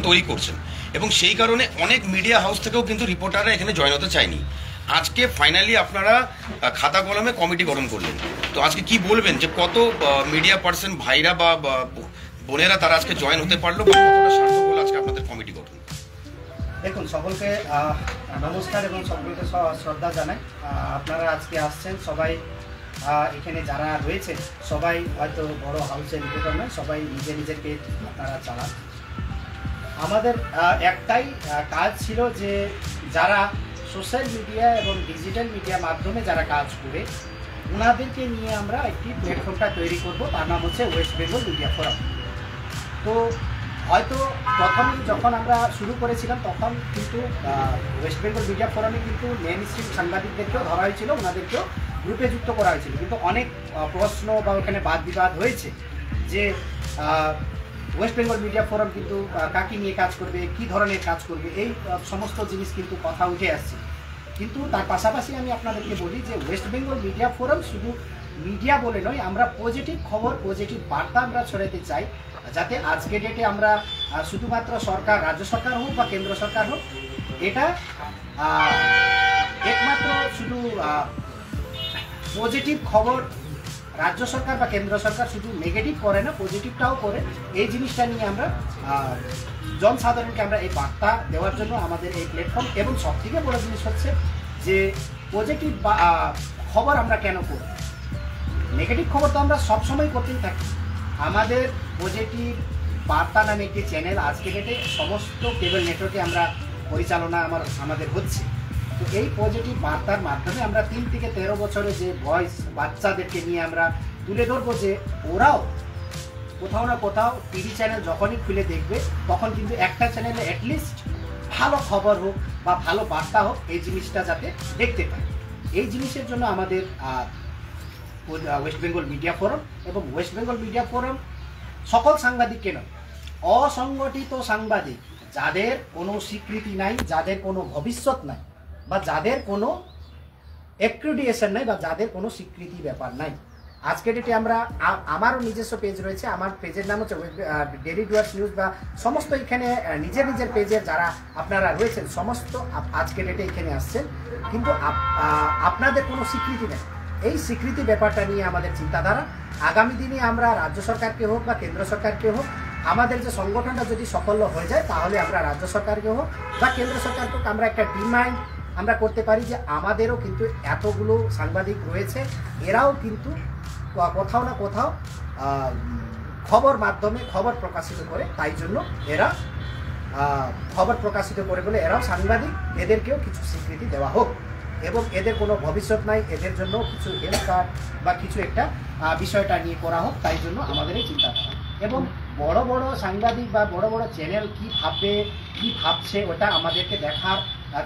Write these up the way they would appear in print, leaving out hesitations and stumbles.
তৈরি করছেন এবং সেই কারণে অনেক মিডিয়া হাউস থেকেও কিন্তু রিপোর্টাররা এখানে জয়েন হতে চায়নি। আজকে ফাইনালি আপনারা খাতা কলমে কমিটি গঠন করলেন, তো আজকে কি বলবেন যে কত মিডিয়া পার্সন ভাইরা বা বোনেরা তারা আজকে জয়েন হতে পারলো, বা কতটা সার্থক হলো আজকে আপনাদের কমিটি গঠন? দেখুন, সকলকে নমস্কার এবং সকলকে শ্রদ্ধা জানাই। আপনারা আজকে আসছেন সবাই, এখানে যারা রয়েছে সবাই হয়তো বড় হাউসের রিপোর্টার নয়, সবাই নিজের নিজের পেজ আপনারা চালান। আমাদের একটাই কাজ ছিল যে যারা সোশ্যাল মিডিয়া এবং ডিজিটাল মিডিয়া মাধ্যমে যারা কাজ করে ওনাদেরকে নিয়ে আমরা একটি প্ল্যাটফর্মটা তৈরি করব, তার নাম হচ্ছে ওয়েস্ট বেঙ্গল মিডিয়া ফোরাম। তো হয়তো প্রথমে যখন আমরা শুরু করেছিলাম তখন কিন্তু ওয়েস্ট বেঙ্গল মিডিয়া ফোরামে কিন্তু মেন স্ট্রিম সাংবাদিকদেরকেও ধরা হয়েছিল, ওনাদেরকেও গ্রুপে যুক্ত করা হয়েছিল, কিন্তু অনেক প্রশ্ন বা ওখানে বাদ বিবাদ হয়েছে যে ওয়েস্ট বেঙ্গল মিডিয়া ফোরাম কিন্তু কাকে নিয়ে কাজ করবে, কি ধরনের কাজ করবে, এই সমস্ত জিনিস কিন্তু কথা উঠে আসছে। কিন্তু তার পাশাপাশি আমি আপনাদেরকে বলি যে ওয়েস্ট বেঙ্গল মিডিয়া ফোরাম শুধু মিডিয়া বলে নয়, আমরা পজিটিভ খবর, পজিটিভ বার্তা আমরা ছড়াতে চাই, যাতে আজকে ডেটে আমরা শুধুমাত্র সরকার, রাজ্য সরকার হোক বা কেন্দ্র সরকার হোক, এটা একমাত্র শুধু পজিটিভ খবর রাজ্য সরকার বা কেন্দ্র সরকার শুধু নেগেটিভ করে না, পজিটিভটাও করে। এই জিনিসটা নিয়ে আমরা জনসাধারণকে আমরা এই বার্তা দেওয়ার জন্য আমাদের এই প্ল্যাটফর্ম। এবং সবথেকে বড় জিনিস হচ্ছে যে পজিটিভ খবর আমরা কেন করি, নেগেটিভ খবর তো আমরা সবসময় করতেই থাকি। আমাদের পজিটিভ বার্তা নামে একটি চ্যানেল আজকে ডেটে সমস্ত কেবল নেটওয়ার্কে আমরা পরিচালনা আমাদের হচ্ছে। তো এই পজিটিভ বার্তার মাধ্যমে আমরা 3 থেকে 13 বছরের যে বয়স বাচ্চাদেরকে নিয়ে আমরা তুলে ধরবো যে ওরাও কোথাও না কোথাও টিভি চ্যানেল যখনই খুলে দেখবে তখন কিন্তু একটা চ্যানেলে অ্যাটলিস্ট ভালো খবর হোক বা ভালো বার্তা হোক, এই জিনিসটা যাতে দেখতে পায়। এই জিনিসের জন্য আমাদের ওয়েস্ট বেঙ্গল মিডিয়া ফোরাম। এবং ওয়েস্ট বেঙ্গল মিডিয়া ফোরাম সকল সাংবাদিককে নয়, অসংগঠিত সাংবাদিক যাদের কোনো স্বীকৃতি নাই, যাদের কোনো ভবিষ্যৎ নাই, বা যাদের কোনো অ্যাক্রিডিটেশন নাই, বা যাদের কোনো স্বীকৃতি ব্যাপার নাই। আজকে ডেটে আমরা, আমারও নিজস্ব পেজ রয়েছে, আমার পেজের নাম হচ্ছে ডেইলি ডুয়ার্স নিউজ, বা সমস্ত এখানে নিজের নিজের পেজের যারা আপনারা রয়েছেন সমস্ত আজকে ডেটে এখানে আসছেন, কিন্তু আপনাদের কোনো স্বীকৃতি নেই। এই স্বীকৃতি ব্যাপারটা নিয়ে আমাদের চিন্তাধারা। আগামী দিনে আমরা রাজ্য সরকারকে হোক বা কেন্দ্র সরকারকে হোক, আমাদের যে সংগঠনটা যদি সফল হয়ে যায় তাহলে আমরা রাজ্য সরকারকে হোক বা কেন্দ্র সরকারকে হোক আমরা একটা ডিমান্ড আমরা করতে পারি যে আমাদেরও কিন্তু এতগুলো সাংবাদিক রয়েছে, এরাও কিন্তু কোথাও না কোথাও খবর মাধ্যমে খবর প্রকাশিত করে, তাই জন্য এরা খবর প্রকাশিত করে বলে এরাও সাংবাদিক, এদেরকেও কিছু স্বীকৃতি দেওয়া হোক। এবং এদের কোনো ভবিষ্যৎ নাই, এদের জন্য কিছু হেলথ কার্ড বা কিছু একটা বিষয়টা নিয়ে করা হোক, তাই জন্য আমাদের এই চিন্তাধারা। এবং বড় বড় সাংবাদিক বা বড় বড় চ্যানেল কি ভাববে, কি ভাবছে, ওটা আমাদেরকে দেখার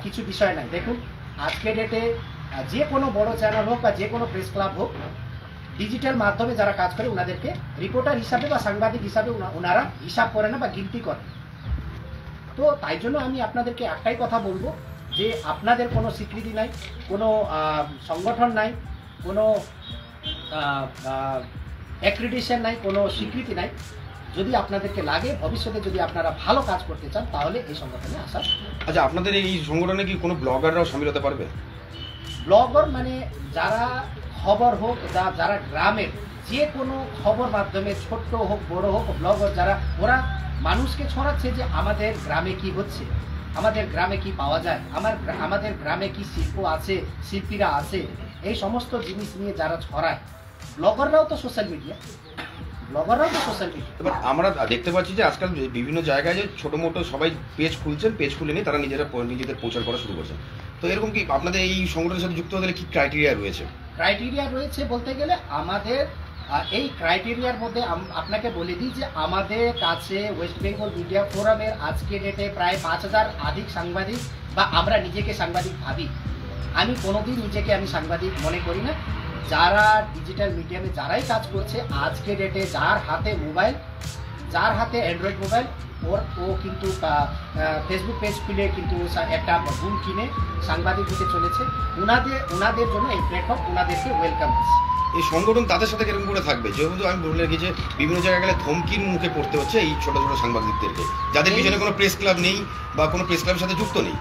কিছু বিষয় নাই। দেখুন, আজকে ডেটে যে কোনো বড় চ্যানেল হোক বা যে কোনো প্রেস ক্লাব হোক, ডিজিটাল মাধ্যমে যারা কাজ করে ওনাদেরকে রিপোর্টার হিসাবে বা সাংবাদিক হিসাবে ওনারা হিসাব করে না বা গিনতি করে। তো তাই জন্য আমি আপনাদেরকে একটাই কথা বলবো যে আপনাদের কোনো স্বীকৃতি নাই, কোনো সংগঠন নাই, কোনো অ্যাক্রিডিটেশন নাই, কোনো স্বীকৃতি নাই। যদি আপনাদেরকে লাগে ভবিষ্যতে যদি আপনারা ভালো কাজ করতে চান তাহলে এই সংগঠনে আসা। আচ্ছা, আপনাদের এই সংগঠনে কি কোনো ব্লগাররাও সামিল হতে পারবে? ব্লগার মানে যারা খবর হোক, যারা গ্রামের যে কোনো খবর মাধ্যমে ছোট্ট হোক বড় হোক, ব্লগার যারা, ওরা মানুষকে ছড়াচ্ছে যে আমাদের গ্রামে কি হচ্ছে, আমাদের গ্রামে কি পাওয়া যায়, আমাদের গ্রামে কি শিল্প আছে, শিল্পীরা আছে, এই সমস্ত জিনিস নিয়ে যারা ছড়ায়, ব্লগাররাও তো সোশ্যাল মিডিয়া, ব্লগাররাও তো সোশ্যাল মিডিয়া। এবার আমরা দেখতে পাচ্ছি যে আজকাল বিভিন্ন জায়গায় যে ছোটো মোটো সবাই পেজ খুলছেন, পেজ খুলে নিয়ে তারা নিজেদের প্রচার করা শুরু করছেন। তো এরকম কি আপনাদের এই সংগঠনের সাথে যুক্ত হতে কি ক্রাইটেরিয়া রয়েছে? ক্রাইটেরিয়া রয়েছে বলতে গেলে আমাদের এই ক্রাইটেরিয়ার মধ্যে আপনাকে বলে দিই যে আমাদের কাছে ওয়েস্ট বেঙ্গল মিডিয়া ফোরামের আজকে ডেটে প্রায় 5000 অধিক সাংবাদিক, বা আমরা নিজেকে সাংবাদিক ভাবি। আমি কোনোদিন নিজেকে আমি সাংবাদিক মনে করি না। যারা ডিজিটাল মিডিয়ামে যারাই কাজ করছে আজকে ডেটে, যার হাতে মোবাইল, যার হাতে অ্যান্ড্রয়েড মোবাইল, ও কিন্তু ফেসবুক পেজ খুলে কিন্তু একটা বুম কিনে সাংবাদিক হতে চলেছে। ওনাদের জন্য এই প্ল্যাটফর্ম ওনাদেরকে ওয়েলকাম আছে। এই সংগঠন তাদের সাথে কিরকম করে থাকবে? যেহেতু আমি বলে রাখি যে বিভিন্ন জায়গায় গেলে ধমকির মুখে পড়তে হচ্ছে এই ছোট ছোট সাংবাদিকদেরকে, যাদের পিছনে কোনো প্রেস ক্লাব নেই বা কোনো প্রেস ক্লাবের সাথে যুক্ত নেই।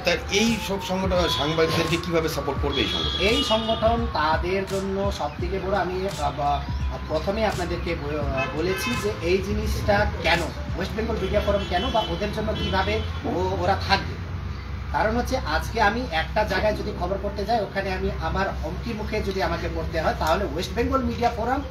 তাই এই সব সংগঠন সাংবাদিকদেরকে কিভাবে সাপোর্ট করবে এই সংগঠন? এই সংগঠন তাদের জন্য সব থেকে বড়, আমি প্রথমে আপনাদেরকে বলেছি যে এই জিনিসটা কেন, ওয়েস্ট বেঙ্গল মিডিয়া ফোরাম কেন বা ওদের জন্য কীভাবে ওরা থাকবে। কারণ হচ্ছে আজকে আমি একটা জায়গায় যদি খবর করতে যাই, ওখানে আমি আমার হুমকির মুখে যদি আমাকে পড়তে হয়, তাহলে ওয়েস্ট বেঙ্গল মিডিয়া ফোরাম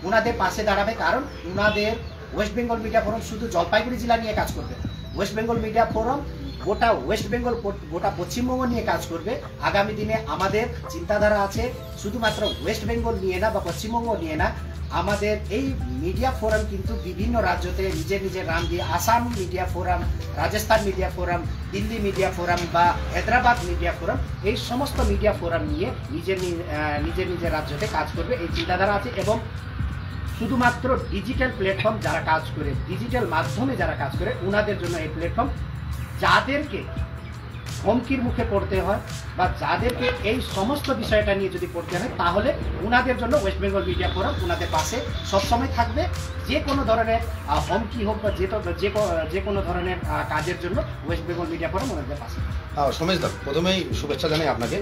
ওনাদের পাশে দাঁড়াবে। কারণ ওনাদের ওয়েস্ট বেঙ্গল মিডিয়া ফোরাম শুধু জলপাইগুড়ি জেলা নিয়ে কাজ করবে, ওয়েস্ট বেঙ্গল মিডিয়া ফোরাম গোটা ওয়েস্ট বেঙ্গল, গোটা পশ্চিমবঙ্গ নিয়ে কাজ করবে। আগামী দিনে আমাদের চিন্তাধারা আছে শুধুমাত্র ওয়েস্ট বেঙ্গল নিয়ে না বা পশ্চিমবঙ্গ নিয়ে না, আমাদের এই মিডিয়া ফোরাম কিন্তু বিভিন্ন রাজ্যতে নিজের নিজের নাম দিয়ে, Assam media forum, Rajasthan media forum, Delhi media forum বা হায়দ্রাবাদ মিডিয়া ফোরাম, এই সমস্ত মিডিয়া ফোরাম নিয়ে নিজের নিজের রাজ্যতে কাজ করবে, এই চিন্তাধারা আছে। এবং শুধুমাত্র ডিজিটাল প্ল্যাটফর্ম যারা কাজ করে, ডিজিটাল মাধ্যমে যারা কাজ করে, ওনাদের জন্য এই প্ল্যাটফর্ম। যাদেরকে হুমকির মুখে পড়তে হয় বা যাদেরকে এই সমস্ত বিষয়টা নিয়ে যদি পড়তে হয়, তাহলে ওনাদের জন্য ওয়েস্ট বেঙ্গল মিডিয়া ফোরাম ওনাদের পাশে সবসময় থাকবে। যে কোনো ধরনের হুমকি হোক বা যে কোনো ধরনের কাজের জন্য ওয়েস্ট বেঙ্গল মিডিয়া ফোরাম ওনাদের পাশে। সোমেশ দা, প্রথমেই শুভেচ্ছা জানাই আপনাকে,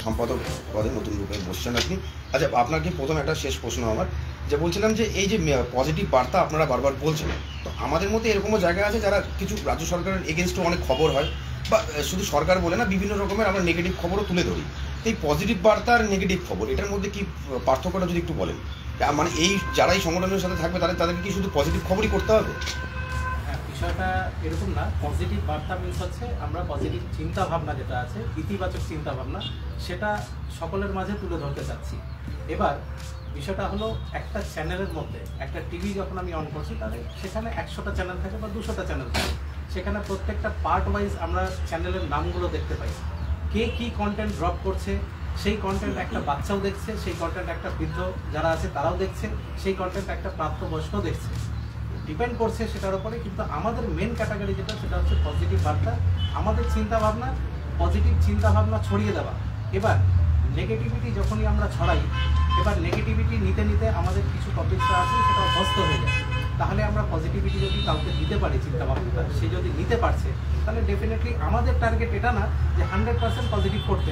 সম্পাদক পদে নতুন রূপে বসছেন আপনি। আচ্ছা, আপনাকে প্রথমে একটা শেষ প্রশ্ন আমার, যে বলছিলাম যে এই যে পজিটিভ বার্তা আপনারা বারবার বলছেন, তো আমাদের মধ্যে এরকমও জায়গা আছে যারা কিছু রাজ্য সরকারের এগেনস্টে অনেক খবর হয়, বা শুধু সরকার বলে না, বিভিন্ন রকমের আমরা নেগেটিভ খবরও তুলে ধরি। এই পজিটিভ বার্তা আর নেগেটিভ খবর, এটার মধ্যে কি পার্থক্যটা যদি একটু বলেন? মানে এই যারা এই সংগঠনের সাথে থাকবে তাদেরকে কি শুধু পজিটিভ খবরই করতে হবে? হ্যাঁ, বিষয়টা এরকম না। পজিটিভ বার্তা মিনস হচ্ছে আমরা পজিটিভ চিন্তা ভাবনা যেটা আছে, ইতিবাচক চিন্তা ভাবনা, সেটা সকলের মাঝে তুলে ধরতে চাচ্ছি। এবার বিষয়টা হলো, একটা চ্যানেলের মধ্যে, একটা টিভি যখন আমি অন করছি, তাহলে সেখানে 100টা চ্যানেল থাকে বা 200টা চ্যানেল থাকে। সেখানে প্রত্যেকটা পার্ট ওয়াইজ আমরা চ্যানেলের নামগুলো দেখতে পাই, কে কী কন্টেন্ট ড্রপ করছে। সেই কন্টেন্ট একটা বাচ্চাও দেখছে, সেই কন্টেন্ট একটা বৃদ্ধ যারা আছে তারাও দেখছে, সেই কন্টেন্ট একটা প্রাপ্তবয়স্ক দেখছে। ডিপেন্ড করছে সেটার উপরে। কিন্তু আমাদের মেন ক্যাটাগরি যেটা, সেটা হচ্ছে পজিটিভ বার্তা, আমাদের চিন্তাভাবনা, পজিটিভ চিন্তাভাবনা ছড়িয়ে দেওয়া। এবার নেগেটিভিটি যখনই আমরা ছড়াই, এবার নেগেটিভিটি নিতে নিতে আমাদের কিছু টপিকসটা আছে সেটা অভ্যস্ত হয়ে যায়। তাহলে আমরা পজিটিভিটি যদি কাউকে দিতে পারি চিন্তাভাবনাটা, সে যদি নিতে পারছে, তাহলে ডেফিনেটলি আমাদের টার্গেট এটা না যে 100% পজিটিভ করতে।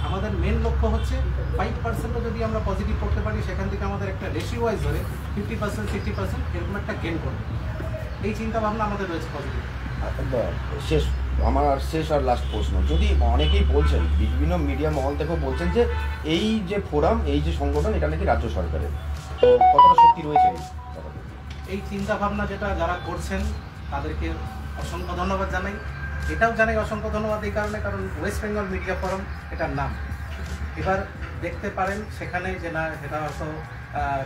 আমাদের মেন লক্ষ্য হচ্ছে 5%ও যদি আমরা পজিটিভ করতে পারি, সেখান থেকে আমাদের একটা রেশিও ওয়াইজ ধরে 50%, 60% এরকম একটা গেন করবে। এই চিন্তাভাবনা আমাদের রয়েছে পজিটিভ। শেষ আর লাস্ট প্রশ্ন, যদি অনেকেই বলছেন, বিভিন্ন মিডিয়া মহল থেকেও বলছেন যে এই যে ফোরাম, এই যে সংগঠন, এটা নাকি রাজ্য সরকারের, তো কতটা সত্যি রয়েছে এই চিন্তাভাবনা যেটা যারা করছেন তাদেরকে অসংখ্য ধন্যবাদ জানাই। এটাও জানাই অসংখ্য ধন্যবাদ এই কারণে, কারণ ওয়েস্ট বেঙ্গল মিডিয়া ফোরাম এটার নাম। এবার দেখতে পারেন সেখানে যে না, সেটা হয়তো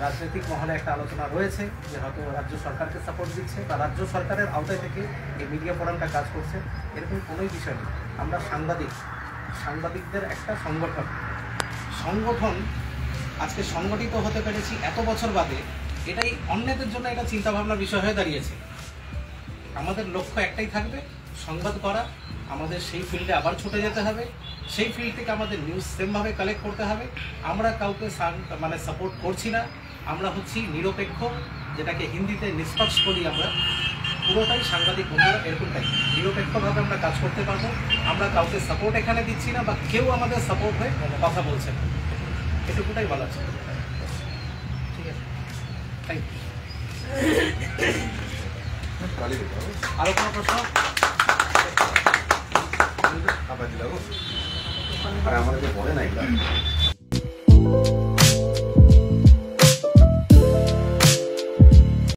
রাজনৈতিক মহলে একটা আলোচনা রয়েছে যে হয়তো রাজ্য সরকারকে সাপোর্ট দিচ্ছে বা রাজ্য সরকারের আওতায় থেকে এই মিডিয়া ফোরামটা কাজ করছে, এরকম কোনোই বিষয় নেই। আমরা সাংবাদিকদের একটা সংগঠন আজকে সংগঠিত হতে পেরেছি এত বছর বাদে, এটাই অন্যদের জন্য এটা চিন্তাভাবনার বিষয় হয়ে দাঁড়িয়েছে। আমাদের লক্ষ্য একটাই থাকবে, সংবাদ করা। আমাদের সেই ফিল্ডে আবার ছুটে যেতে হবে, সেই ফিল্ড থেকে আমাদের নিউজ সেমভাবে কালেক্ট করতে হবে। আমরা কাউকে সাপোর্ট করছি না, আমরা হচ্ছি নিরপেক্ষ, যেটাকে হিন্দিতে নিষ্পক্ষ বলি আমরা। পুরোটাই সাংবাদিক বন্ধুরা এরকমটাই, নিরপেক্ষভাবে আমরা কাজ করতে পারবো। আমরা কাউকে সাপোর্ট এখানে দিচ্ছি না বা কেউ আমাদের সাপোর্ট হয়ে কথা বলছে না, এটুকুটাই বলা ছিল। ঠিক আছে, থ্যাংক ইউ। আরো কোনো প্রশ্ন? আমাদেরকে বলে না এগুলো।